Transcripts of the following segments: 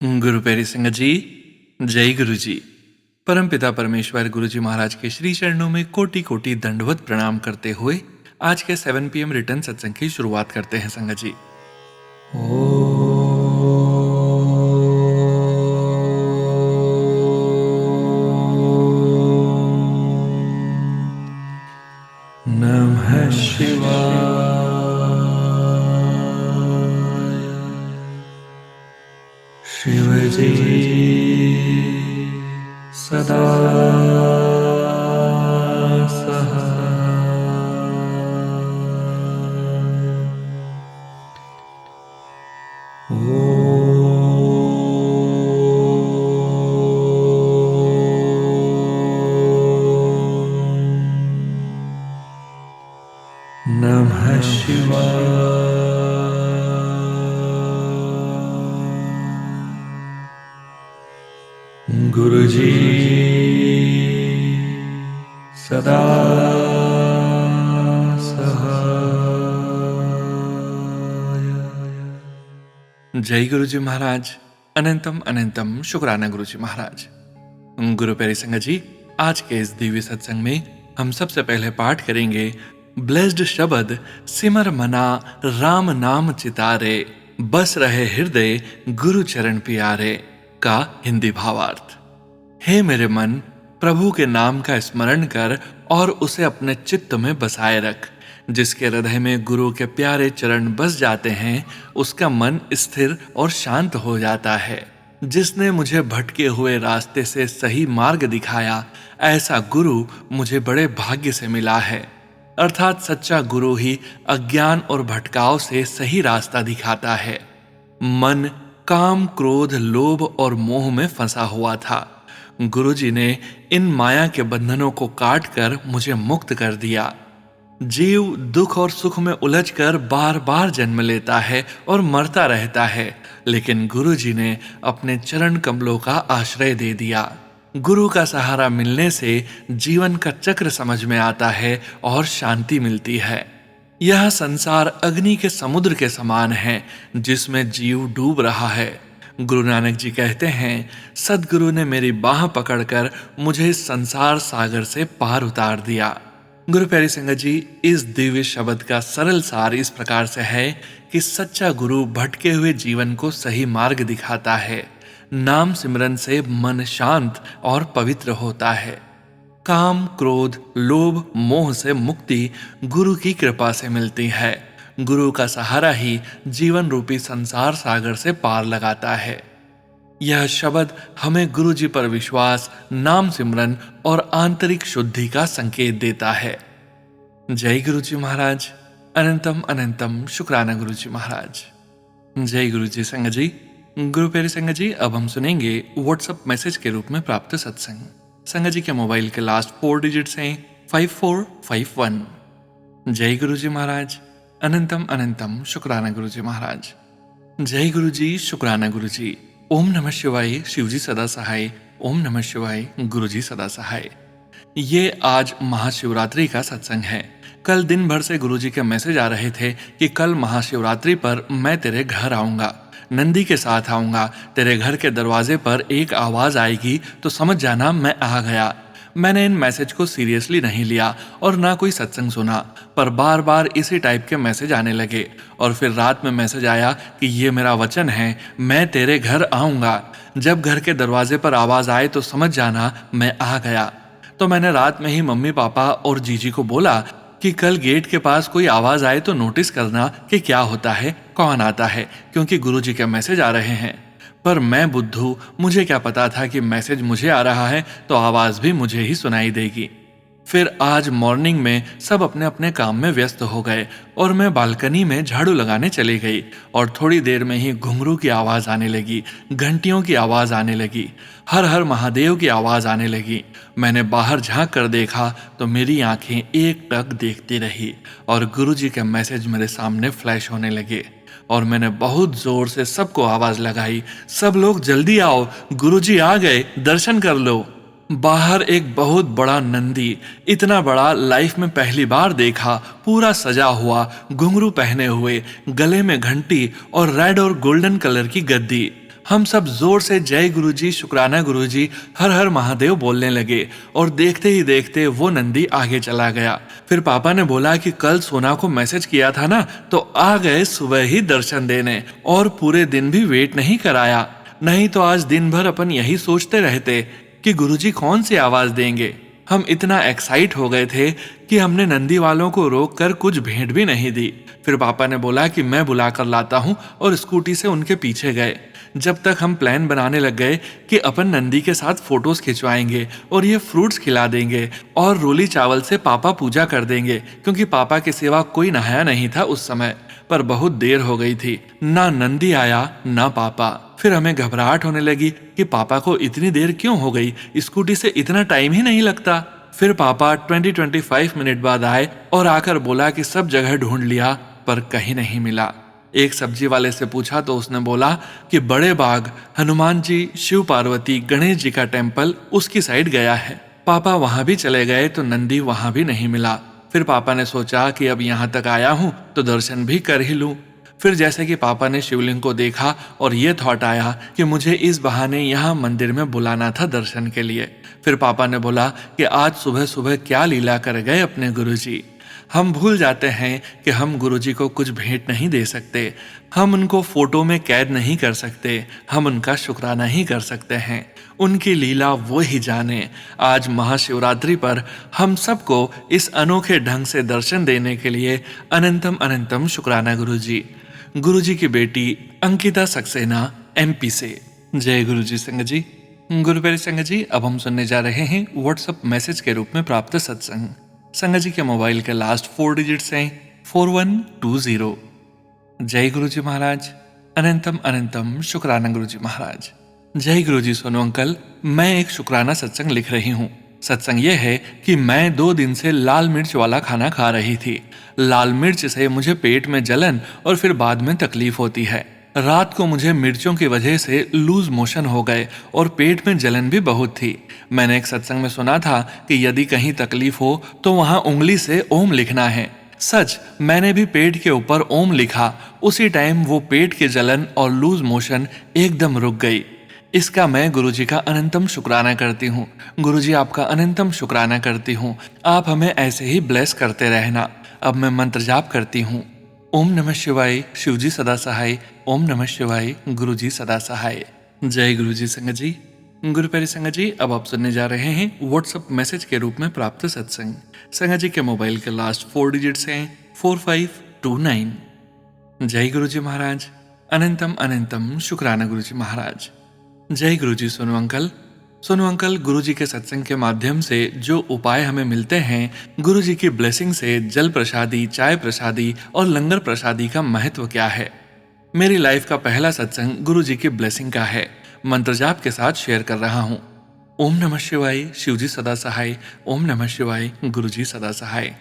गुरु प्यारी संगत जी, जय गुरु जी। परमपिता परमेश्वर गुरु जी महाराज के श्री चरणों में कोटि कोटि दंडवत प्रणाम करते हुए आज के 7 PM रिटर्न सत्संग की शुरुआत करते हैं संगत जी। नमः शिवाय। शिव जी सदा नमः शिवाय। गुरु जी सदा सहाय। जय गुरु जी महाराज। अनंतम अनंतम शुक्राना गुरु जी महाराज। गुरु प्यारी संगत जी, आज के इस दिव्य सत्संग में हम सबसे पहले पाठ करेंगे ब्लेस्ड शब्द सिमर मना राम नाम चितारे, बस रहे हृदय गुरु चरण प्यारे का हिंदी भावार्थ। हे मेरे मन, प्रभु के नाम का स्मरण कर और उसे अपने चित्त में बसाए रख। जिसके हृदय में गुरु के प्यारे चरण बस जाते हैं, उसका मन स्थिर और शांत हो जाता है। जिसने मुझे भटके हुए रास्ते से सही मार्ग दिखाया, ऐसा गुरु मुझे बड़े भाग्य से मिला है। अर्थात सच्चा गुरु ही अज्ञान और भटकाव से सही रास्ता दिखाता है। मन काम, क्रोध, लोभ और मोह में फंसा हुआ था। गुरुजी ने इन माया के बंधनों को काट कर मुझे मुक्त कर दिया। जीव दुख और सुख में उलझकर बार बार जन्म लेता है और मरता रहता है, लेकिन गुरुजी ने अपने चरण कमलों का आश्रय दे दिया। गुरु का सहारा मिलने से जीवन का चक्र समझ में आता है और शांति मिलती है। यह संसार अग्नि के समुद्र के समान है जिसमें जीव डूब रहा है। गुरु नानक जी कहते हैं, सदगुरु ने मेरी बाह पकड़कर मुझे इस संसार सागर से पार उतार दिया। गुरु प्यारी संगत जी, इस दिव्य शब्द का सरल सार इस प्रकार से है कि सच्चा गुरु भटके हुए जीवन को सही मार्ग दिखाता है। नाम सिमरन से मन शांत और पवित्र होता है। काम, क्रोध, लोभ, मोह से मुक्ति गुरु की कृपा से मिलती है। गुरु का सहारा ही जीवन रूपी संसार सागर से पार लगाता है। यह शब्द हमें गुरु जी पर विश्वास, नाम सिमरन और आंतरिक शुद्धि का संकेत देता है। जय गुरु जी महाराज। अनंतम अनंतम शुक्राना गुरु जी महाराज। जय गुरु जी संगत जी। गुरु प्यारी संगत जी, अब हम सुनेंगे व्हाट्सएप मैसेज के रूप में प्राप्त सत्संग। संगत जी के मोबाइल के लास्ट 4 डिजिट्स हैं 5451। जय गुरु जी महाराज। अनंतम अनंतम शुक्राना गुरु जी महाराज। जय गुरु जी, शुक्राना गुरु जी। ओम नमः शिवाय। शिव जी सदा सहाय। ओम नमः शिवाय। गुरु जी सदा सहाय। ये आज महाशिवरात्रि का सत्संग है। कल दिन भर से गुरु जी के मैसेज आ रहे थे कि कल महाशिवरात्रि पर मैं तेरे घर आऊंगा, नंदी के साथ आऊंगा। तेरे घर के दरवाजे पर एक आवाज आएगी तो समझ जाना मैं आ गया। मैंने इन मैसेज को सीरियसली नहीं लिया और ना कोई सत्संग सुना, पर बार बार इसी टाइप के मैसेज आने लगे। और फिर रात में मैसेज आया कि ये मेरा वचन है, मैं तेरे घर आऊंगा। जब घर के दरवाजे पर आवाज आए तो समझ जाना मैं आ गया। तो मैंने रात में ही मम्मी पापा और जीजी को बोला कि कल गेट के पास कोई आवाज आए तो नोटिस करना कि क्या होता है, कौन आता है, क्योंकि गुरुजी के मैसेज आ रहे हैं। पर मैं बुद्धू, मुझे क्या पता था कि मैसेज मुझे आ रहा है तो आवाज भी मुझे ही सुनाई देगी। फिर आज मॉर्निंग में सब अपने अपने काम में व्यस्त हो गए और मैं बालकनी में झाड़ू लगाने चली गई और थोड़ी देर में ही घुंघरू की आवाज आने लगी, घंटियों की आवाज आने लगी, हर हर महादेव की आवाज आने लगी। मैंने बाहर झांक कर देखा तो मेरी आंखें एकटक देखती रही और गुरुजी के मैसेज मेरे सामने फ्लैश होने लगे और मैंने बहुत जोर से सबको आवाज लगाई, सब लोग जल्दी आओ, गुरुजी आ गए, दर्शन कर लो। बाहर एक बहुत बड़ा नंदी, इतना बड़ा लाइफ में पहली बार देखा, पूरा सजा हुआ, घुंघरू पहने हुए, गले में घंटी और रेड और गोल्डन कलर की गद्दी। हम सब जोर से जय गुरुजी, शुक्राना गुरुजी, हर हर महादेव बोलने लगे और देखते ही देखते वो नंदी आगे चला गया। फिर पापा ने बोला कि कल सोना को मैसेज किया था ना, तो आ गए सुबह ही दर्शन देने और पूरे दिन भी वेट नहीं कराया। नहीं तो आज दिन भर अपन यही सोचते रहते कि गुरुजी कौन सी आवाज देंगे। हम इतना एक्साइट हो गए थे कि हमने नंदी वालों को रोक कर कुछ भेंट भी नहीं दी। फिर पापा ने बोला कि मैं बुला कर लाता हूँ और स्कूटी से उनके पीछे गए। जब तक हम प्लान बनाने लग गए कि अपन नंदी के साथ फोटोज खिंचवाएंगे और ये फ्रूट्स खिला देंगे और रोली चावल से पापा पूजा कर देंगे, क्योंकि पापा के सिवा कोई नहाया नहीं था उस समय। पर बहुत देर हो गई थी, ना नंदी आया ना पापा। फिर हमें घबराहट होने लगी कि पापा को इतनी देर क्यों हो गई, स्कूटी से इतना टाइम ही नहीं लगता। फिर पापा 20-25 मिनट बाद आए और आकर बोला कि सब जगह ढूंढ लिया पर कहीं नहीं मिला। एक सब्जी वाले से पूछा तो उसने बोला कि बड़े बाग, हनुमान जी, शिव पार्वती, गणेश जी का टेम्पल उसकी साइड गया है। पापा वहां भी चले गए तो नंदी वहां भी नहीं मिला। फिर पापा ने सोचा कि अब यहाँ तक आया हूँ तो दर्शन भी कर ही लूं। फिर जैसे कि पापा ने शिवलिंग को देखा और ये थॉट आया कि मुझे इस बहाने यहाँ मंदिर में बुलाना था दर्शन के लिए। फिर पापा ने बोला कि आज सुबह सुबह क्या लीला कर गए अपने गुरुजी। हम भूल जाते हैं कि हम गुरुजी को कुछ भेंट नहीं दे सकते, हम उनको फोटो में कैद नहीं कर सकते, हम उनका शुक्राना ही कर सकते हैं। उनकी लीला वो ही जाने। आज महाशिवरात्रि पर हम सबको इस अनोखे ढंग से दर्शन देने के लिए अनंतम अनंतम शुक्राना गुरुजी। गुरुजी की बेटी अंकिता सक्सेना, MP से। जय गुरुजी संगत जी। गुरुप्यारे संगत जी, अब हम सुनने जा रहे हैं व्हाट्सएप मैसेज के रूप में प्राप्त सत्संग। संगत जी के मोबाइल के लास्ट 4 डिजिट्स हैं 4120। जय गुरुजी महाराज, अनंतम अनंतम शुक्राना गुरुजी महाराज। जय गुरुजी सोनू अंकल, मैं एक शुक्राना सत्संग लिख रही हूँ। सत्संग यह है कि मैं 2 दिन से लाल मिर्च वाला खाना खा रही थी। लाल मिर्च से मुझे पेट में जलन और फिर बाद में तकलीफ होती है। रात को मुझे मिर्चों की वजह से लूज मोशन हो गए और पेट में जलन भी बहुत थी। मैंने एक सत्संग में सुना था कि यदि कहीं तकलीफ हो तो वहां उंगली से ओम लिखना है। सच, मैंने भी पेट के ऊपर ओम लिखा। उसी टाइम वो पेट की जलन और लूज मोशन एकदम रुक गई। इसका मैं गुरुजी का अनंतम शुक्राना करती हूँ। गुरुजी, आपका अनंतम शुक्राना करती हूँ। आप हमें ऐसे ही ब्लेस करते रहना। अब मैं मंत्र जाप करती हूँ। ओम नमः शिवाय, शिवजी सदा सहाय। ओम नमः शिवाय, गुरुजी सदा सहाय। जय गुरुजी संगत जी। गुरु प्यारे संगत जी, अब आप सुनने जा रहे हैं व्हाट्सएप मैसेज के रूप में प्राप्त सत्संग। संगत जी के मोबाइल के लास्ट 4 डिजिट्स हैं 4529। जय गुरुजी महाराज, अनंतम अनंतम शुक्राना गुरुजी महाराज। जय गुरुजी सोनू अंकल। सोनू अंकल, गुरुजी के सत्संग के माध्यम से जो उपाय हमें मिलते हैं, गुरुजी की ब्लेसिंग से जल प्रसादी, चाय प्रसादी और लंगर प्रसादी का महत्व क्या है? मेरी लाइफ का पहला सत्संग गुरुजी की ब्लेसिंग का है। मंत्र जाप के साथ शेयर कर रहा हूँ। ओम नमः शिवाय, शिवजी सदा सहाय। ओम नमः शिवाय, गुरुजी सदा सहाय।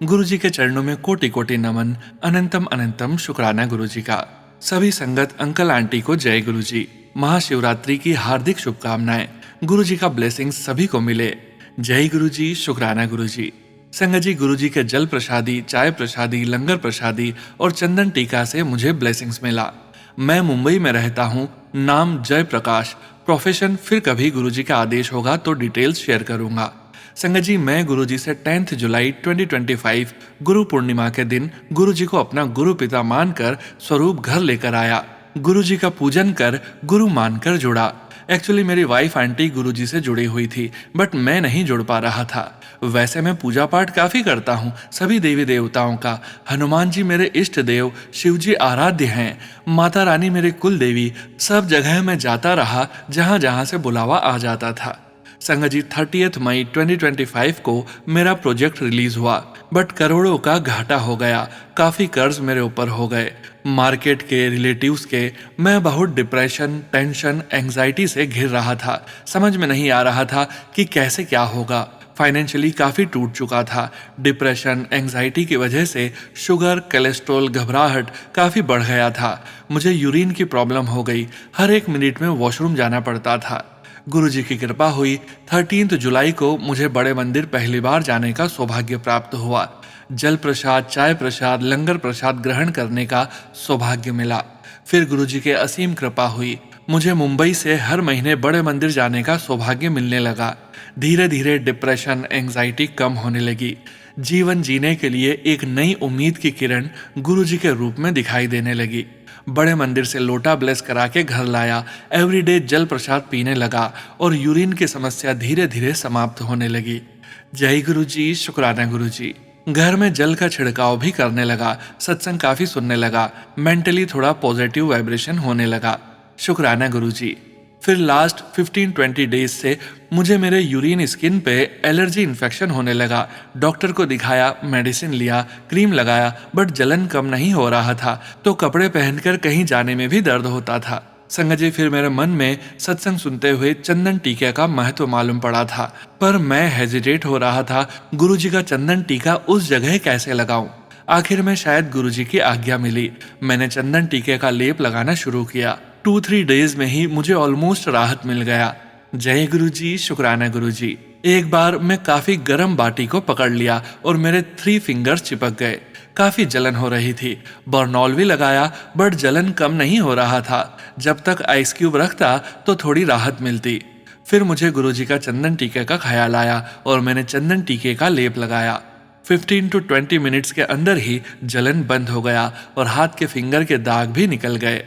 गुरुजी के चरणों में कोटि कोटि नमन। अनंतम अनंतम शुक्राना गुरुजी का। सभी संगत अंकल आंटी को जय गुरुजी। महाशिवरात्रि की हार्दिक शुभकामनाएं। गुरुजी का ब्लेसिंग सभी को मिले। जय गुरुजी, शुक्राना गुरुजी। संगत जी, गुरुजी के जल प्रसादी, चाय प्रसादी, लंगर प्रसादी और चंदन टीका से मुझे ब्लेसिंग्स मिला। मैं मुंबई में रहता हूँ। नाम जय प्रकाश, प्रोफेशन फिर कभी गुरुजी का आदेश होगा तो डिटेल्स शेयर करूंगा। संगत जी, मैं गुरुजी से 10 जुलाई 2025 गुरु पूर्णिमा के दिन गुरुजी को अपना गुरु पिता मानकर स्वरूप घर लेकर आया। गुरुजी का पूजन कर गुरु मानकर जुड़ा। एक्चुअली मेरी वाइफ आंटी गुरुजी से जुड़ी हुई थी, बट मैं नहीं जुड़ पा रहा था। वैसे मैं पूजा पाठ काफी करता हूँ सभी देवी देवताओं का। हनुमान जी मेरे इष्ट देव, शिव जी आराध्य हैं, माता रानी मेरे कुल देवी। सब जगह मैं जाता रहा जहाँ जहाँ से बुलावा आ जाता था। संगत जी, 30 मई 2025 को मेरा प्रोजेक्ट रिलीज हुआ, बट करोड़ों का घाटा हो गया। काफी कर्ज मेरे ऊपर हो गए, मार्केट के, रिलेटिव्स के। मैं बहुत डिप्रेशन, टेंशन, एंजाइटी से घिर रहा था। समझ में नहीं आ रहा था कि कैसे क्या होगा। फाइनेंशियली काफी टूट चुका था। डिप्रेशन, एंजाइटी की वजह से शुगर, कोलेस्ट्रॉल, घबराहट काफी बढ़ गया था। मुझे यूरिन की प्रॉब्लम हो गई। हर 1 मिनट में वॉशरूम जाना पड़ता था। गुरुजी की कृपा हुई। 13 जुलाई को मुझे बड़े मंदिर पहली बार जाने का सौभाग्य प्राप्त हुआ। जल प्रसाद, चाय प्रसाद, लंगर प्रसाद ग्रहण करने का सौभाग्य मिला। फिर गुरुजी के असीम कृपा हुई। मुझे मुंबई से हर महीने बड़े मंदिर जाने का सौभाग्य मिलने लगा। धीरे धीरे डिप्रेशन, एंजाइटी कम होने लगी। जीवन जीने के लिए एक नई उम्मीद की किरण गुरुजी के रूप में दिखाई देने लगी। बड़े मंदिर से लोटा ब्लेस करा के घर लाया, एवरीडे जल प्रसाद पीने लगा और यूरिन की समस्या धीरे धीरे समाप्त होने लगी। जय गुरु जी, शुक्राना गुरु जी। घर में जल का छिड़काव भी करने लगा, सत्संग काफी सुनने लगा, मेंटली थोड़ा पॉजिटिव वाइब्रेशन होने लगा। शुक्राना गुरु जी। फिर लास्ट 15-20 डेज से मुझे मेरे यूरिन स्किन पे एलर्जी इन्फेक्शन होने लगा। डॉक्टर को दिखाया, मेडिसिन लिया, क्रीम लगाया, बट जलन कम नहीं हो रहा था, तो कपड़े पहनकर कहीं जाने में भी दर्द होता था। संगत जी, फिर मेरे मन में सत्संग सुनते हुए चंदन टीके का महत्व मालूम पड़ा था, पर मैं हेजिटेट हो रहा था, गुरुजी का चंदन टीका उस जगह कैसे लगाऊं। आखिर में शायद गुरुजी की आज्ञा मिली, मैंने चंदन टीके का लेप लगाना शुरू किया। 2-3 डेज में ही मुझे ऑलमोस्ट राहत मिल गया। जय गुरु जी, शुक्राना गुरु जी। एक बार मैं काफी गर्म बाटी को पकड़ लिया और मेरे 3 फिंगर्स चिपक गए। काफी जलन हो रही थी। बर्नॉल भी लगाया, बट जलन कम नहीं हो रहा था। जब तक आइस क्यूब रखता तो थोड़ी राहत मिलती। फिर मुझे गुरुजी का चंदन टीके का ख्याल आया और मैंने चंदन टीके का लेप लगाया। 15 to 20 मिनट्स के अंदर ही जलन बंद हो गया और हाथ के फिंगर के दाग भी निकल गए।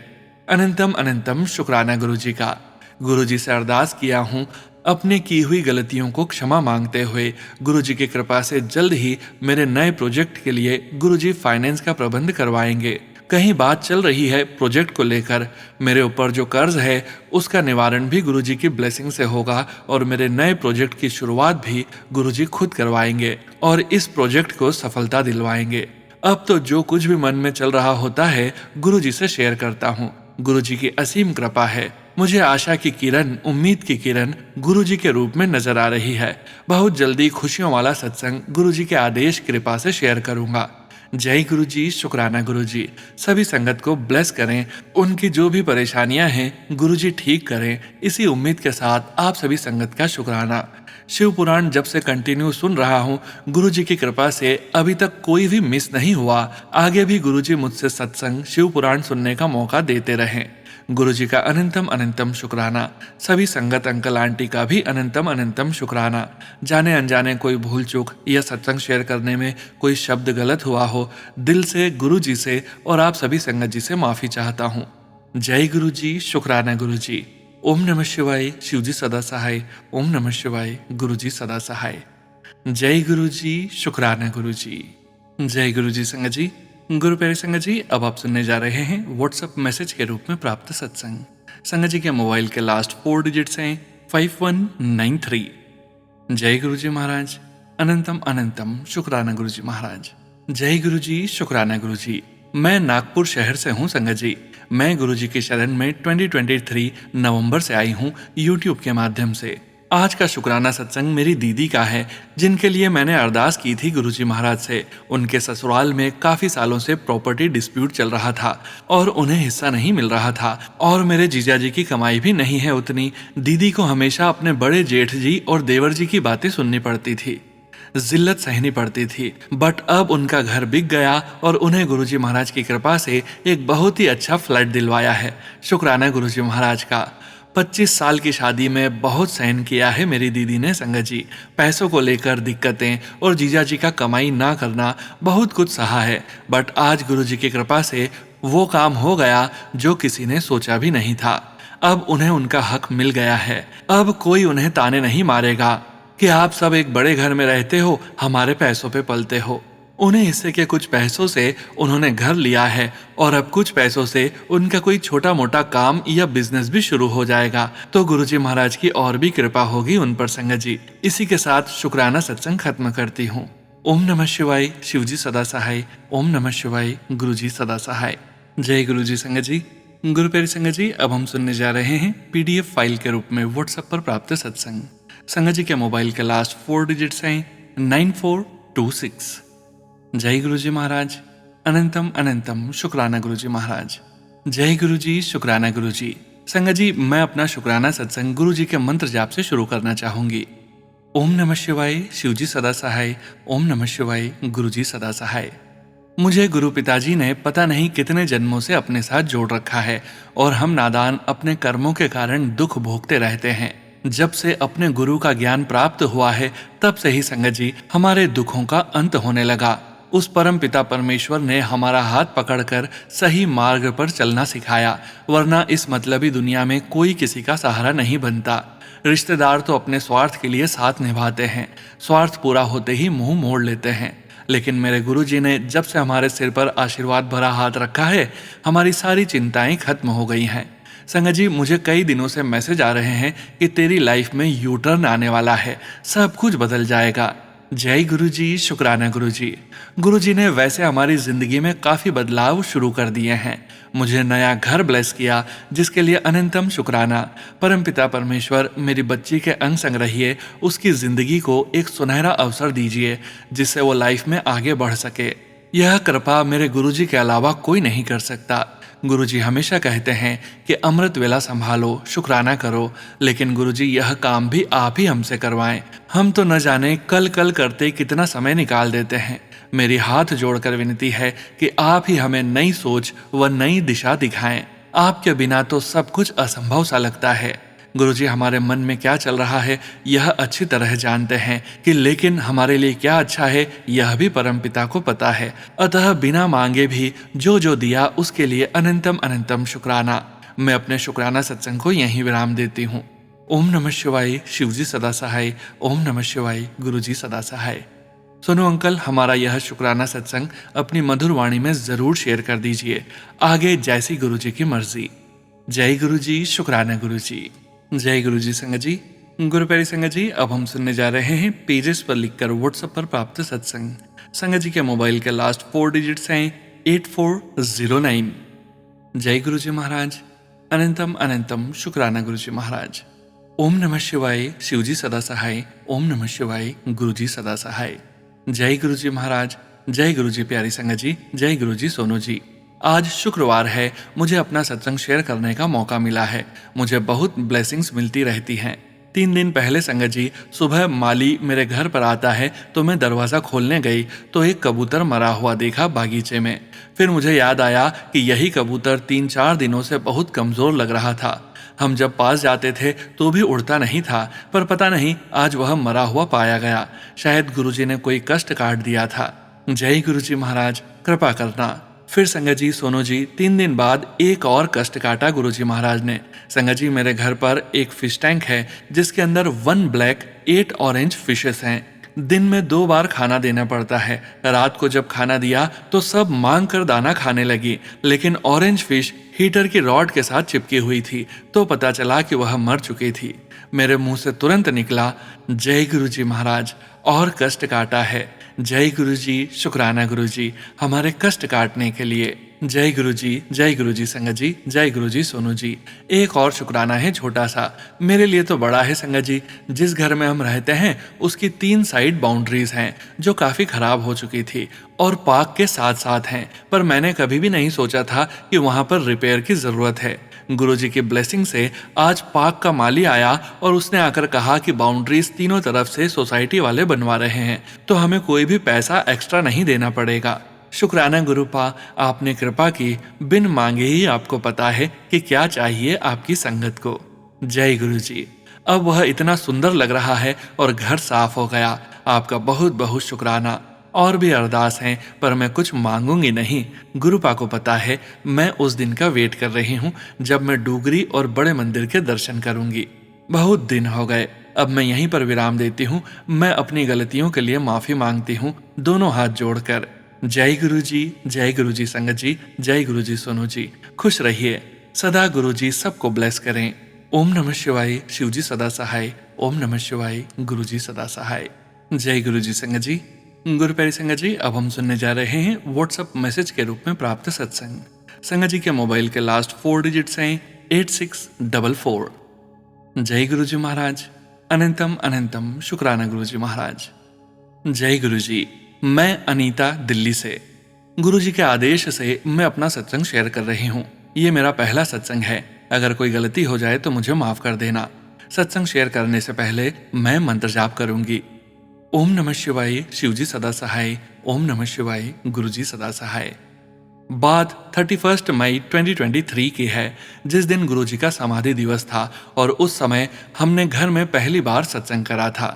अनंतम अनंतम शुक्राना गुरुजी का। गुरुजी से अरदास किया हूँ, अपने की हुई गलतियों को क्षमा मांगते हुए गुरुजी की कृपा से जल्द ही मेरे नए प्रोजेक्ट के लिए गुरुजी फाइनेंस का प्रबंध करवाएंगे। कहीं बात चल रही है प्रोजेक्ट को लेकर। मेरे ऊपर जो कर्ज है उसका निवारण भी गुरुजी की ब्लेसिंग से होगा और मेरे नए प्रोजेक्ट की शुरुआत भी गुरुजी खुद करवाएंगे और इस प्रोजेक्ट को सफलता दिलवाएंगे। अब तो जो कुछ भी मन में चल रहा होता है गुरुजी से शेयर करता हूँ। गुरुजी की असीम कृपा है। मुझे आशा की किरण, उम्मीद की किरण गुरुजी के रूप में नजर आ रही है। बहुत जल्दी खुशियों वाला सत्संग गुरुजी के आदेश कृपा से शेयर करूंगा। जय गुरु जी, शुक्राना गुरु जी। सभी संगत को ब्लेस करें, उनकी जो भी परेशानियां हैं गुरुजी ठीक करें। इसी उम्मीद के साथ आप सभी संगत का शुक्राना। शिव पुराण जब से कंटिन्यू सुन रहा हूँ, गुरुजी की कृपा से अभी तक कोई भी मिस नहीं हुआ। आगे भी गुरुजी मुझसे सत्संग, शिव पुराण सुनने का मौका देते रहें। गुरुजी का अनंतम अनंतम शुक्राना। सभी संगत अंकल आंटी का भी अनंतम अनंतम शुक्राना। जाने अनजाने कोई भूल चूक या सत्संग शेयर करने में कोई शब्द गलत हुआ हो, दिल से गुरुजी से और आप सभी संगत जी से माफी चाहता हूँ। जय गुरु जी, शुक्राना गुरु जी। ओम नमः शिवाय, शिवजी सदा सहाय। ओम नमः शिवाय, गुरुजी सदा सहाय। जय गुरु जी, शुक्राना गुरु जी। जय गुरु जी। संगत जी, गुरु प्यारे संगत जी, अब आप सुनने जा रहे हैं व्हाट्सएप मैसेज के रूप में प्राप्त सत्संग। संगत जी के मोबाइल के लास्ट 4 डिजिट्स हैं 5193। जय गुरु जी महाराज। अनंतम अनंतम शुक्राना गुरु जी महाराज। जय गुरु जी, शुक्राना गुरु जी। मैं नागपुर शहर से हूँ संगत जी। मैं गुरु जी की शरण में 2023 नवंबर से आई हूँ यूट्यूब के माध्यम से। आज का शुक्राना सत्संग मेरी दीदी का है, जिनके लिए मैंने अरदास की थी गुरुजी महाराज से। उनके ससुराल में काफी सालों से प्रॉपर्टी डिस्प्यूट चल रहा था और उन्हें हिस्सा नहीं मिल रहा था और मेरे जीजाजी की कमाई भी नहीं है उतनी। दीदी को हमेशा अपने बड़े जेठ जी और देवर जी की बातें सुननी पड़ती थी, जिल्लत सहनी पड़ती थी। बट अब उनका घर बिक गया और उन्हें गुरुजी महाराज की कृपा से एक बहुत ही अच्छा फ्लैट दिलवाया है। शुक्राना गुरुजी महाराज का। 25 साल की शादी में बहुत सहन किया है मेरी दीदी ने संगत जी। पैसों को लेकर दिक्कतें और जीजा जी का कमाई ना करना, बहुत कुछ सहा है। बट आज गुरुजी की कृपा से वो काम हो गया जो किसी ने सोचा भी नहीं था। अब उन्हें उनका हक मिल गया है। अब कोई उन्हें ताने नहीं मारेगा कि आप सब एक बड़े घर में रहते हो, हमारे पैसों पे पलते हो। उन्हें हिस्से के कुछ पैसों से उन्होंने घर लिया है और अब कुछ पैसों से उनका कोई छोटा मोटा काम या बिजनेस भी शुरू हो जाएगा। तो गुरुजी महाराज की और भी कृपा होगी उन पर संगत जी। इसी के साथ शुक्राना सत्संग खत्म करती हूँ। ओम नमः शिवाय, शिवजी सदा सहाय। ओम नमः शिवाय, गुरुजी सदा सहाय। जय गुरुजी संगत जी। गुरु प्यारे संगत जी, अब हम सुनने जा रहे हैं PDF फाइल के रूप में व्हाट्सएप पर प्राप्त सत्संग। संगत जी के मोबाइल के लास्ट 4 डिजिट्स हैं 9426। जय गुरु जी महाराज। अनंतम अनंतम शुक्राना गुरु जी महाराज। जय गुरु जी, शुक्राना गुरु जी। संगत जी, मैं अपना शुक्राना सत्संग गुरु जी के मंत्र जाप से शुरू करना चाहूंगी। ओम नमः शिवाय, शिवजी सदा सहाय। ओम नमः शिवाय, गुरु जी सदा सहाय। मुझे गुरु पिताजी ने पता नहीं कितने जन्मों से अपने साथ जोड़ रखा है और हम नादान अपने कर्मों के कारण दुख भोगते रहते हैं। जब से अपने गुरु का ज्ञान प्राप्त हुआ है तब से ही संगत जी हमारे दुखों का अंत होने लगा। उस परम पिता परमेश्वर ने हमारा हाथ पकड़कर सही मार्ग पर चलना सिखाया, वरना इस मतलबी दुनिया में कोई किसी का सहारा नहीं बनता। रिश्तेदार तो अपने स्वार्थ के लिए साथ निभाते हैं, स्वार्थ पूरा होते ही मुंह मोड़ लेते हैं। लेकिन मेरे गुरुजी ने जब से हमारे सिर पर आशीर्वाद भरा हाथ रखा है, हमारी सारी चिंताएं खत्म हो गई हैं। संगत जी, मुझे कई दिनों से मैसेज आ रहे हैं कि तेरी लाइफ में यू टर्न आने वाला है, सब कुछ बदल जाएगा। जय गुरुजी, शुक्राना गुरुजी। गुरुजी ने वैसे हमारी जिंदगी में काफी बदलाव शुरू कर दिए हैं। मुझे नया घर ब्लेस किया, जिसके लिए अनंतम शुक्राना। परमपिता परमेश्वर मेरी बच्ची के अंग संग रहिए, उसकी जिंदगी को एक सुनहरा अवसर दीजिए जिससे वो लाइफ में आगे बढ़ सके। यह कृपा मेरे गुरुजी के अलावा कोई नहीं कर सकता। गुरुजी हमेशा कहते हैं कि अमृत वेला संभालो, शुक्राना करो, लेकिन गुरुजी यह काम भी आप ही हमसे करवाएं। हम तो न जाने कल कल करते कितना समय निकाल देते हैं। मेरी हाथ जोड़कर विनती है कि आप ही हमें नई सोच व नई दिशा दिखाएं। आपके बिना तो सब कुछ असंभव सा लगता है। गुरुजी हमारे मन में क्या चल रहा है यह अच्छी तरह जानते हैं कि लेकिन हमारे लिए क्या अच्छा है यह भी परमपिता को पता है। अतः बिना मांगे भी जो जो दिया उसके लिए अनंतम अनंतम शुक्राना। मैं अपने शुक्राना सत्संग को यहीं विराम देती हूँ। ओम नमः शिवाय। शिवजी सदा सहाय। ओम नमः शिवाय। गुरुजी सदा सहाय। सोनू अंकल, हमारा यह शुक्राना सत्संग अपनी मधुर वाणी में जरूर शेयर कर दीजिए। आगे जैसी गुरुजी की मर्जी। जय गुरुजी, शुक्राना गुरुजी। जय गुरुजी संगत जी। गुरु प्यारी संगत जी, अब हम सुनने जा रहे हैं पेजेस पर लिखकर व्हाट्सएप पर प्राप्त सत्संग। संगत जी के मोबाइल के लास्ट 4 डिजिट्स हैं 8409। जय गुरुजी महाराज। अनंतम अनंतम शुक्राना गुरुजी महाराज। ओम नमः शिवाय। शिवजी सदा सहाय। ओम नमः शिवाय। गुरुजी सदा सहाय। जय गुरुजी महाराज। जय गुरुजी प्यारी संगत जी। जय गुरुजी सोनू जी। आज शुक्रवार है, मुझे अपना सत्संग शेयर करने का मौका मिला है। मुझे बहुत ब्लेसिंग्स मिलती रहती हैं। 3 दिन पहले संगत जी सुबह माली मेरे घर पर आता है तो मैं दरवाज़ा खोलने गई तो एक कबूतर मरा हुआ देखा बागीचे में। फिर मुझे याद आया कि यही कबूतर 3-4 दिनों से बहुत कमज़ोर लग रहा था। हम जब पास जाते थे तो भी उड़ता नहीं था, पर पता नहीं आज वह मरा हुआ पाया गया। शायद गुरुजी ने कोई कष्ट काट दिया था। जय गुरुजी महाराज, कृपा करना। फिर संगत जी सोनू जी 3 दिन बाद एक और कष्ट काटा गुरुजी महाराज ने। संगत जी, मेरे घर पर एक फिश टैंक है जिसके अंदर 1 ब्लैक 8 ऑरेंज फिशेस हैं। दिन में 2 बार खाना देना पड़ता है। रात को जब खाना दिया तो सब मांग कर दाना खाने लगी, लेकिन ऑरेंज फिश हीटर की रॉड के साथ चिपकी हुई थी तो पता चला कि वह मर चुकी थी। मेरे मुंह से तुरंत निकला, जय गुरुजी महाराज, और कष्ट काटा है। जय गुरुजी, शुक्राना गुरुजी हमारे कष्ट काटने के लिए। जय गुरुजी संगत जी। जय गुरुजी सोनू जी। एक और शुक्राना है छोटा सा, मेरे लिए तो बड़ा है संगत जी। जिस घर में हम रहते हैं उसकी 3 साइड बाउंड्रीज हैं जो काफी खराब हो चुकी थी और पार्क के साथ साथ हैं, पर मैंने कभी भी नहीं सोचा था कि वहां पर रिपेयर की जरूरत है। गुरुजी की ब्लेसिंग से आज पार्क का माली आया और उसने आकर कहा कि बाउंड्रीज तीनों तरफ से सोसाइटी वाले बनवा रहे हैं तो हमें कोई भी पैसा एक्स्ट्रा नहीं देना पड़ेगा। शुक्राना गुरुपा, आपने कृपा की, बिन मांगे ही आपको पता है कि क्या चाहिए आपकी संगत को। जय गुरुजी। अब वह इतना सुंदर लग रहा है और घर साफ हो गया। आपका बहुत बहुत शुक्राना। और भी अरदास हैं पर मैं कुछ मांगूंगी नहीं। गुरुपा को पता है मैं उस दिन का वेट कर रही हूँ जब मैं डूगरी और बड़े मंदिर के दर्शन करूंगी। बहुत दिन हो गए, अब मैं यहीं पर विराम देती हूँ। मैं अपनी गलतियों के लिए माफी मांगती हूँ दोनों हाथ जोड़कर। जय गुरुजी संगत जी। जय गुरुजी सोनू जी। खुश रहिए सदा, गुरुजी सबको ब्लेस करें। ओम नमः शिवाय। शिवजी सदा सहाय। ओम नमः शिवाय। गुरुजी सदा सहाय। जय गुरुजी संगत जी। गुरु प्यारी संगत जी, अब हम सुनने जा रहे हैं व्हाट्सएप मैसेज के रूप में प्राप्त सत्संग। संगत जी के मोबाइल के लास्ट 4 डिजिट्स हैं 8644। जय गुरुजी महाराज। अनंतम अनंतम शुक्राना गुरुजी महाराज। जय गुरुजी। मैं अनीता, दिल्ली से। गुरुजी के आदेश से मैं अपना सत्संग शेयर कर रही हूँ। ये मेरा पहला सत्संग है। अगर कोई गलती हो जाए तो मुझे माफ कर देना। सत्संग शेयर करने से पहले मैं मंत्र जाप करूंगी। ओम नमः शिवाय, शिवजी सदा सहाय। ओम नमः शिवाय, गुरुजी सदा सहाय। बात 31 मई 2023 की है, जिस दिन गुरुजी का समाधि दिवस था और उस समय हमने घर में पहली बार सत्संग करा था।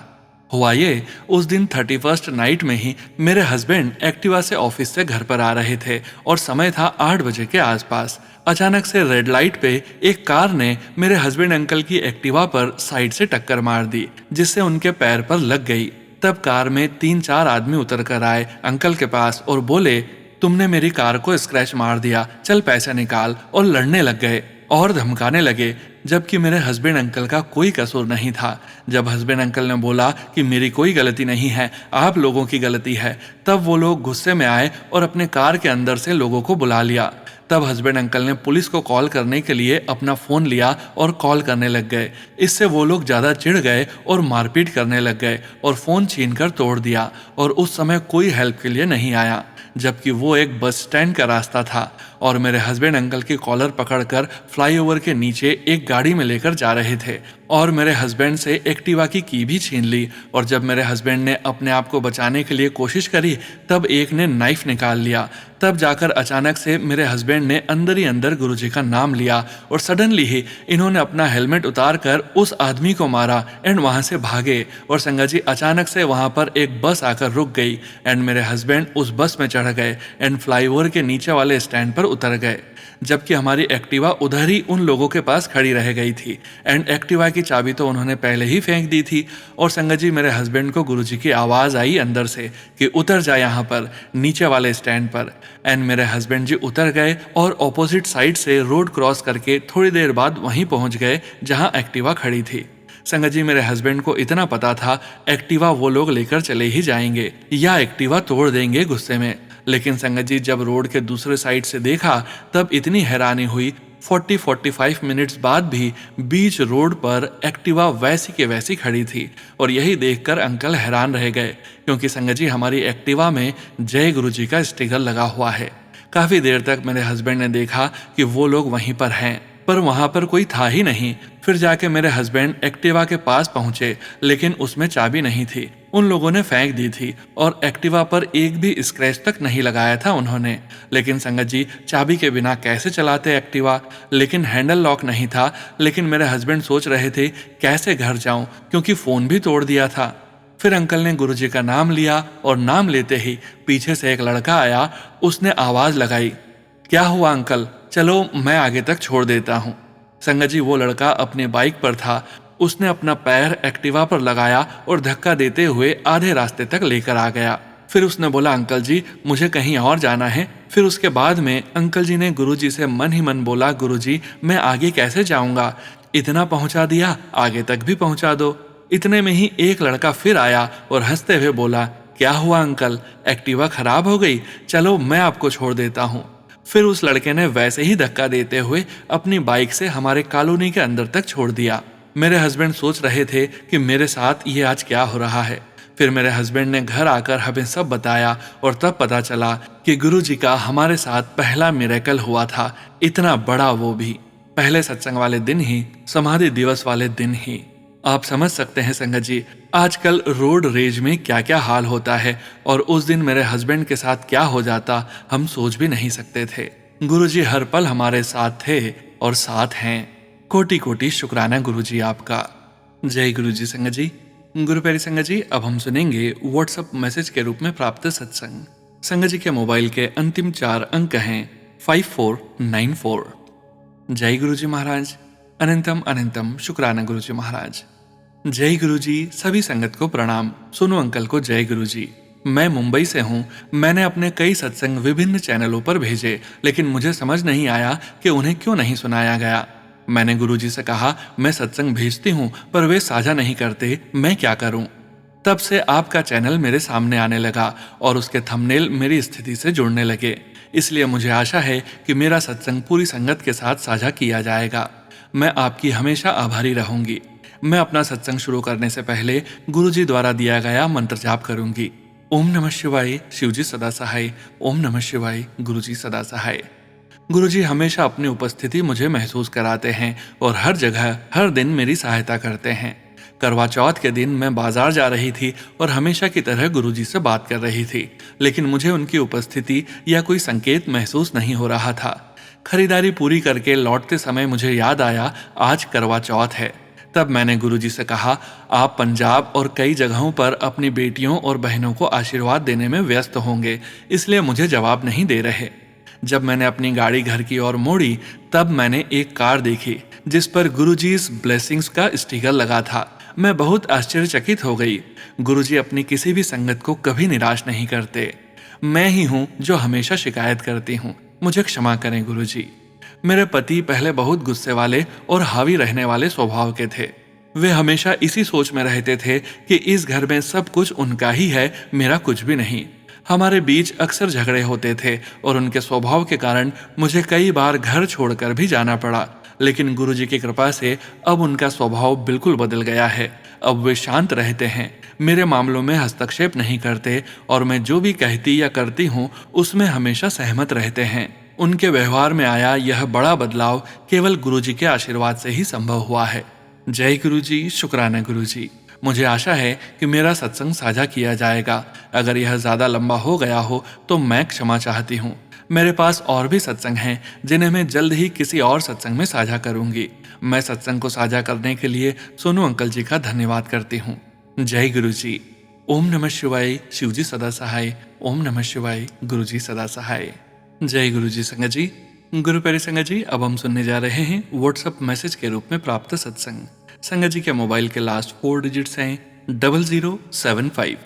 हुआ ये, उस दिन 31 नाइट में ही मेरे हस्बैंड एक्टिवा से ऑफिस से घर पर आ रहे थे और समय था 8 बजे के आसपास। अचानक से रेड लाइट पे एक कार ने मेरे हस्बैंड अंकल की एक्टिवा पर साइड से टक्कर मार दी, जिससे उनके पैर पर लग गई। तब कार में 3-4 आदमी उतर कर आए अंकल के पास और बोले, तुमने मेरी कार को स्क्रैच मार दिया, चल पैसे निकाल, और लड़ने लग गए और धमकाने लगे, जबकि मेरे हस्बैंड अंकल का कोई कसूर नहीं था। जब हस्बैंड अंकल ने बोला कि मेरी कोई गलती नहीं है, आप लोगों की गलती है, तब वो लोग गुस्से में आए और अपने कार के अंदर से लोगों को बुला लिया। तब हस्बैंड अंकल ने पुलिस को कॉल करने के लिए अपना फ़ोन लिया और कॉल करने लग गए। इससे वो लोग ज़्यादा चिढ़ गए और मारपीट करने लग गए और फ़ोन छीनकर तोड़ दिया, और उस समय कोई हेल्प के लिए नहीं आया, जबकि वो एक बस स्टैंड का रास्ता था और मेरे हस्बैंड अंकल की कॉलर पकड़कर फ्लाईओवर के नीचे एक गाड़ी में लेकर जा रहे थे और मेरे हस्बैंड से एक्टिवा की भी छीन ली। और जब मेरे हस्बैंड ने अपने आप को बचाने के लिए कोशिश करी, तब एक ने नाइफ निकाल लिया। तब जाकर अचानक से मेरे हस्बैंड ने अंदर ही अंदर गुरुजी का नाम लिया और सडनली ही इन्होंने अपना हेलमेट उतार कर उस आदमी को मारा एंड वहां से भागे। और संगत जी, अचानक से वहां पर एक बस आकर रुक गई एंड मेरे हस्बैंड उस बस में चढ़ गए एंड फ्लाईओवर के नीचे वाले स्टैंड पर उतर गए, जबकि हमारी एक्टिवा उधर ही उन लोगों के पास खड़ी रह गई थी एंड एक्टिवा की चाबी तो उन्होंने पहले ही फेंक दी थी। और संगत जी, मेरे हस्बैंड को गुरुजी की आवाज़ आई अंदर से कि उतर जा यहाँ पर नीचे वाले स्टैंड पर, एंड मेरे हस्बैंड जी उतर गए और ऑपोजिट साइड से रोड क्रॉस करके थोड़ी देर बाद वहीं पहुंच गए जहां एक्टिवा खड़ी थी। संगत जी, मेरे हस्बैंड को इतना पता था एक्टिवा वो लोग लेकर चले ही जाएंगे या एक्टिवा तोड़ देंगे गुस्से में। लेकिन संगत जी, जब रोड के दूसरे साइड से देखा तब इतनी हैरानी हुई, 40-45 मिनट्स बाद भी बीच रोड पर एक्टिवा वैसी के वैसी खड़ी थी। और यही देखकर अंकल हैरान रह गए, क्योंकि संगत जी हमारी एक्टिवा में जय गुरुजी का स्टिकर लगा हुआ है। काफी देर तक मेरे हस्बैंड ने देखा कि वो लोग वहीं पर हैं, पर वहां पर कोई था ही नहीं। फिर जाके मेरे हस्बैंड एक्टिवा के पास पहुंचे, लेकिन उसमें चाबी नहीं थी, उन लोगों ने फेंक दी थी और एक्टिवा पर एक भी स्क्रैच तक नहीं लगाया था उन्होंने। लेकिन संगत जी, चाबी के बिना कैसे चलाते एक्टिवा, लेकिन हैंडल लॉक नहीं था। लेकिन मेरे हस्बैंड सोच रहे थे कैसे घर जाऊं, क्योंकि फोन भी तोड़ दिया था। फिर अंकल ने गुरुजी का नाम लिया और नाम लेते ही पीछे से एक लड़का आया। उसने आवाज लगाई, क्या हुआ अंकल, चलो मैं आगे तक छोड़ देता हूँ। संगत जी, वो लड़का अपने बाइक पर था। उसने अपना पैर एक्टिवा पर लगाया और धक्का देते हुए आधे रास्ते तक लेकर आ गया। फिर उसने बोला, अंकल जी मुझे कहीं और जाना है। फिर उसके बाद में अंकल जी ने गुरुजी से मन ही मन बोला, गुरुजी मैं आगे कैसे जाऊंगा, इतना पहुंचा दिया, आगे तक भी पहुंचा दो। इतने में ही एक लड़का फिर आया और हंसते हुए बोला, क्या हुआ अंकल, एक्टिवा खराब हो गई, चलो मैं आपको छोड़ देता हूँ। फिर उस लड़के ने वैसे ही धक्का देते हुए अपनी बाइक से हमारे कॉलोनी के अंदर तक छोड़ दिया। मेरे हस्बैंड सोच रहे थे कि मेरे साथ ये आज क्या हो रहा है। फिर मेरे हस्बैंड ने घर आकर हमें सब बताया और तब पता चला कि गुरुजी का हमारे साथ पहला मिरेकल हुआ था, इतना बड़ा, वो भी पहले सत्संग वाले दिन ही, समाधि दिवस वाले दिन ही। आप समझ सकते हैं संगत जी, आजकल रोड रेज में क्या क्या हाल होता है, और उस दिन मेरे हस्बैंड के साथ क्या हो जाता हम सोच भी नहीं सकते थे। गुरुजी हर पल हमारे साथ थे और साथ हैं। कोटि कोटि शुक्राना गुरुजी आपका। जय गुरुजी। संगत जी, गुरु प्यारी संगत जी, अब हम सुनेंगे व्हाट्सएप मैसेज के रूप में प्राप्त सत्संग। संगत जी के मोबाइल के अंतिम 4 अंक हैं 5494। जय गुरुजी महाराज। अनंतम अनंतम शुक्राना गुरुजी महाराज। जय गुरुजी। सभी संगत को प्रणाम। सोनू अंकल को जय गुरुजी। मैं मुंबई से हूँ। मैंने अपने कई सत्संग विभिन्न चैनलों पर भेजे, लेकिन मुझे समझ नहीं आया कि उन्हें क्यों नहीं सुनाया गया। मैंने गुरुजी से कहा मैं सत्संग भेजती हूँ, पर वे साझा नहीं करते, मैं क्या करूँ। तब से आपका चैनल मेरे सामने आने लगा और उसके थंबनेल मेरी स्थिति से जुड़ने लगे। इसलिए मुझे आशा है कि मेरा सत्संग पूरी संगत के साथ साझा किया जाएगा। मैं आपकी हमेशा आभारी रहूंगी। मैं अपना सत्संग शुरू करने से पहले गुरुजी द्वारा दिया गया मंत्र जाप करूंगी। ओम नमः शिवाय, शिवजी सदा सहाय। ओम नमः शिवाय, गुरुजी सदा सहाय। गुरुजी हमेशा अपनी उपस्थिति मुझे महसूस कराते हैं और हर जगह हर दिन मेरी सहायता करते हैं। करवा चौथ के दिन मैं बाजार जा रही थी और हमेशा की तरह गुरुजी से बात कर रही थी, लेकिन मुझे उनकी उपस्थिति या कोई संकेत महसूस नहीं हो रहा था। खरीदारी पूरी करके लौटते समय मुझे याद आया आज करवा चौथ है। तब मैंने गुरुजी से कहा, आप पंजाब और कई जगहों पर अपनी बेटियों और बहनों को आशीर्वाद देने में व्यस्त होंगे, इसलिए मुझे जवाब नहीं दे रहे। जब मैंने अपनी गाड़ी घर की ओर मोड़ी तब मैंने एक कार देखी जिस पर गुरुजी's ब्लेसिंग्स का स्टिकर लगा था। मैं बहुत आश्चर्यचकित हो गई। गुरुजी अपनी किसी भी संगत को कभी निराश नहीं करते। मैं ही हूँ जो हमेशा शिकायत करती हूँ, मुझे क्षमा करें गुरुजी। मेरे पति पहले बहुत गुस्से वाले और हावी रहने वाले स्वभाव के थे। वे हमेशा इसी सोच में रहते थे कि इस घर में सब कुछ उनका ही है, मेरा कुछ भी नहीं। हमारे बीच अक्सर झगड़े होते थे और उनके स्वभाव के कारण मुझे कई बार घर छोड़कर भी जाना पड़ा, लेकिन गुरुजी की कृपा से अब उनका स्वभाव बिल्कुल बदल गया है। अब वे शांत रहते हैं, मेरे मामलों में हस्तक्षेप नहीं करते और मैं जो भी कहती या करती हूँ उसमें हमेशा सहमत रहते हैं। उनके व्यवहार में आया यह बड़ा बदलाव केवल गुरुजी के आशीर्वाद से ही संभव हुआ है। जय गुरुजी, शुक्राना गुरुजी। मुझे आशा है कि मेरा सत्संग साझा किया जाएगा। अगर यह ज्यादा लंबा हो गया हो तो मैं क्षमा चाहती हूँ। मेरे पास और भी सत्संग हैं जिन्हें मैं जल्द ही किसी और सत्संग में साझा करूंगी। मैं सत्संग को साझा करने के लिए सोनू अंकल जी का धन्यवाद करती हूँ। जय गुरुजी। ओम नमः शिवाय। शिवजी सदा सहाय। ओम नमः शिवाय। गुरुजी सदा सहाय। जय गुरुजी। संगत जी, गुरु प्यारे संगत जी, अब हम सुनने जा रहे हैं व्हाट्सएप मैसेज के रूप में प्राप्त सत्संग। संगत जी के मोबाइल के लास्ट 4 डिजिट्स हैं 0075।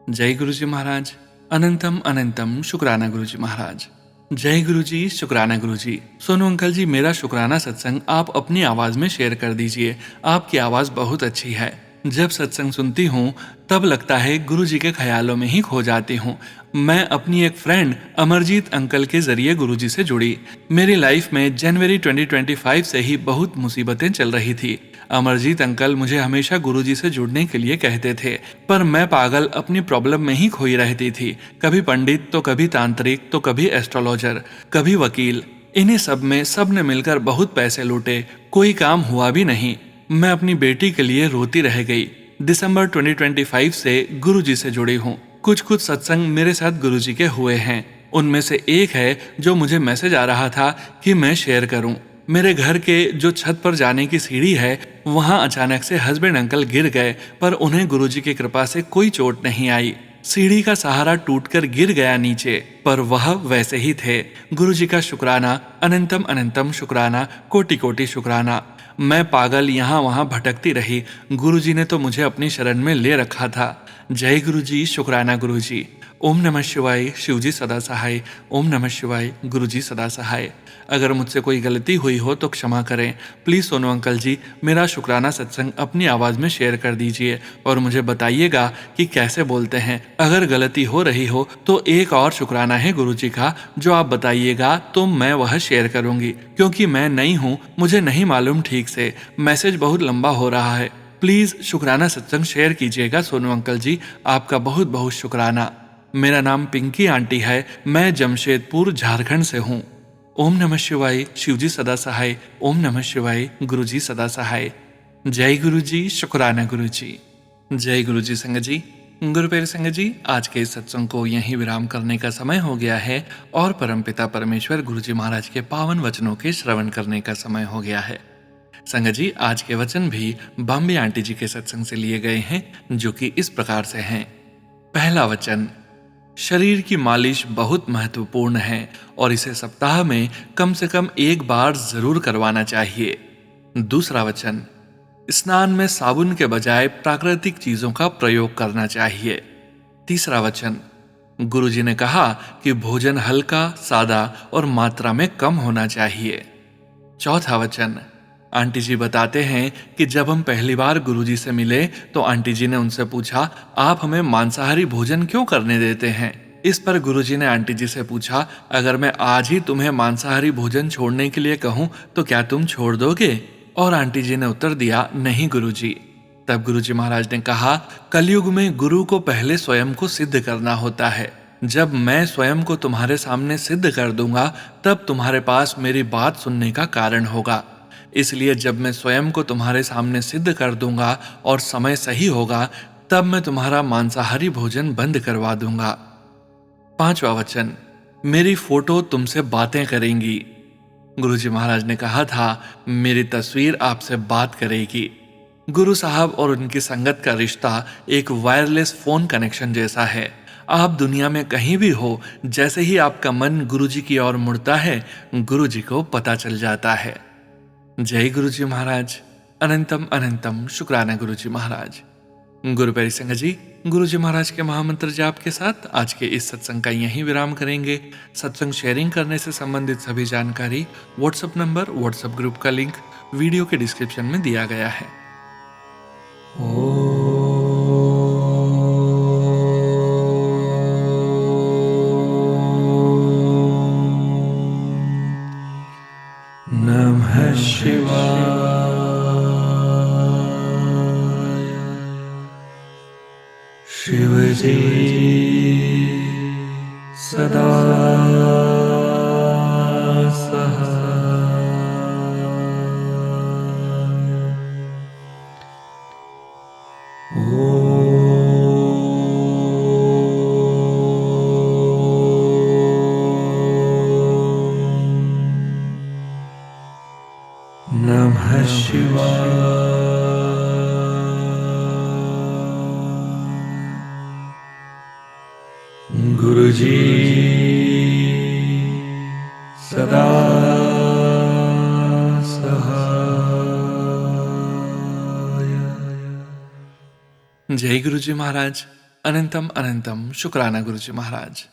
जय गुरुजी महाराज। अनंतम अनंतम शुक्राना गुरुजी महाराज। जय गुरुजी, शुक्राना गुरुजी। सोनू अंकल जी, मेरा शुक्राना सत्संग आप अपनी आवाज में शेयर कर दीजिए। आपकी आवाज बहुत अच्छी है। जब सत्संग सुनती हूँ तब लगता है गुरुजी के ख्यालों में ही खो जाती हूँ। मैं अपनी एक फ्रेंड अमरजीत अंकल के जरिए गुरुजी से जुड़ी। मेरी लाइफ में जनवरी 2025 से ही बहुत मुसीबतें चल रही थी। अमरजीत अंकल मुझे हमेशा गुरुजी से जुड़ने के लिए कहते थे, पर मैं पागल अपनी प्रॉब्लम में ही खोई रहती थी। कभी पंडित तो कभी तांत्रिक तो कभी एस्ट्रोलॉजर, कभी वकील। इन्हीं सब में सब ने मिलकर बहुत पैसे लूटे, कोई काम हुआ भी नहीं। मैं अपनी बेटी के लिए रोती रह गई। दिसंबर 2025 से गुरुजी से जुड़ी हूँ। कुछ सत्संग मेरे साथ गुरुजी के हुए हैं। उनमें से एक है जो मुझे मैसेज आ रहा था कि मैं शेयर करूं। मेरे घर के जो छत पर जाने की सीढ़ी है वहां अचानक से हस्बैंड अंकल गिर गए, पर उन्हें गुरुजी की कृपा से कोई चोट नहीं आई। सीढ़ी का सहारा टूटकर गिर गया नीचे, पर वह वैसे ही थे। गुरुजी का शुक्राना, अनंतम अनंतम शुक्राना, कोटि कोटि शुक्राना। मैं पागल यहाँ वहाँ भटकती रही, गुरुजी ने तो मुझे अपनी शरण में ले रखा था। जय गुरुजी, शुक्राना गुरुजी। ओम नमः शिवाय। शिवजी सदा सहाय। ओम नमः शिवाय। गुरुजी सदा सहाय। अगर मुझसे कोई गलती हुई हो तो क्षमा करें। प्लीज सोनू अंकल जी, मेरा शुक्राना सत्संग अपनी आवाज में शेयर कर दीजिए और मुझे बताइएगा कि कैसे बोलते हैं। अगर गलती हो रही हो तो एक और शुक्राना है गुरुजी का, जो आप बताइएगा तो मैं वह शेयर करूंगी, क्योंकि मैं नई हूँ, मुझे नहीं मालूम ठीक से। मैसेज बहुत लंबा हो रहा है। प्लीज शुक्राना सत्संग शेयर कीजिएगा सोनू अंकल जी, आपका बहुत बहुत शुक्राना। मेरा नाम पिंकी आंटी है, मैं जमशेदपुर झारखंड से हूँ। ओम नमः शिवाय। शिवजी सदा सहाय। ओम नमः शिवाय। गुरुजी सदा सहाय। जय गुरुजी, शुक्राना गुरुजी। जय गुरुजी संगत जी। गुरु प्यारे संगत जी, आज के इस सत्संग को यहीं विराम करने का समय हो गया है और परमपिता परमेश्वर गुरुजी महाराज के पावन वचनों के श्रवण करने का समय हो गया है। संगत जी, आज के वचन भी बॉम्बे आंटी जी के सत्संग से लिए गए हैं, जो कि इस प्रकार से हैं। पहला वचन, शरीर की मालिश बहुत महत्वपूर्ण है और इसे सप्ताह में कम से कम एक बार जरूर करवाना चाहिए। दूसरा वचन, स्नान में साबुन के बजाय प्राकृतिक चीजों का प्रयोग करना चाहिए। तीसरा वचन, गुरुजी ने कहा कि भोजन हल्का, सादा और मात्रा में कम होना चाहिए। चौथा वचन, आंटी जी बताते हैं कि जब हम पहली बार गुरुजी से मिले तो आंटी जी ने उनसे पूछा, आप हमें मांसाहारी भोजन क्यों करने देते हैं? इस पर गुरुजी ने आंटी जी से पूछा, अगर मैं आज ही तुम्हें मांसाहारी भोजन छोड़ने के लिए कहूं तो क्या तुम छोड़ दोगे? और आंटी जी ने उत्तर दिया, नहीं गुरुजी। तब गुरुजी महाराज ने कहा, कलयुग में गुरु को पहले स्वयं को सिद्ध करना होता है। जब मैं स्वयं को तुम्हारे सामने सिद्ध कर दूंगा तब तुम्हारे पास मेरी बात सुनने का कारण होगा। इसलिए जब मैं स्वयं को तुम्हारे सामने सिद्ध कर दूंगा और समय सही होगा, तब मैं तुम्हारा मांसाहारी भोजन बंद करवा दूंगा। 5वां वचन, मेरी फोटो तुमसे बातें करेंगी। गुरुजी महाराज ने कहा था, मेरी तस्वीर आपसे बात करेगी। गुरु साहब और उनकी संगत का रिश्ता एक वायरलेस फोन कनेक्शन जैसा है। आप दुनिया में कहीं भी हो, जैसे ही आपका मन गुरुजी की ओर मुड़ता है, गुरुजी को पता चल जाता है। जय गुरुजी महाराज। अनंतम अनंतम शुक्राना गुरुजी महाराज। गुरु प्यारी संगत जी, गुरुजी महाराज के महामंत्र जाप के साथ आज के इस सत्संग का यहीं विराम करेंगे। सत्संग शेयरिंग करने से संबंधित सभी जानकारी, व्हाट्सएप नंबर, व्हाट्सएप ग्रुप का लिंक वीडियो के डिस्क्रिप्शन में दिया गया है। नमः शिवाय। शिवजी सदा नमः शिवाय। गुरुजी सदा सहाय। जय गुरुजी महाराज। अनंतम अनंतम शुक्राना गुरुजी महाराज।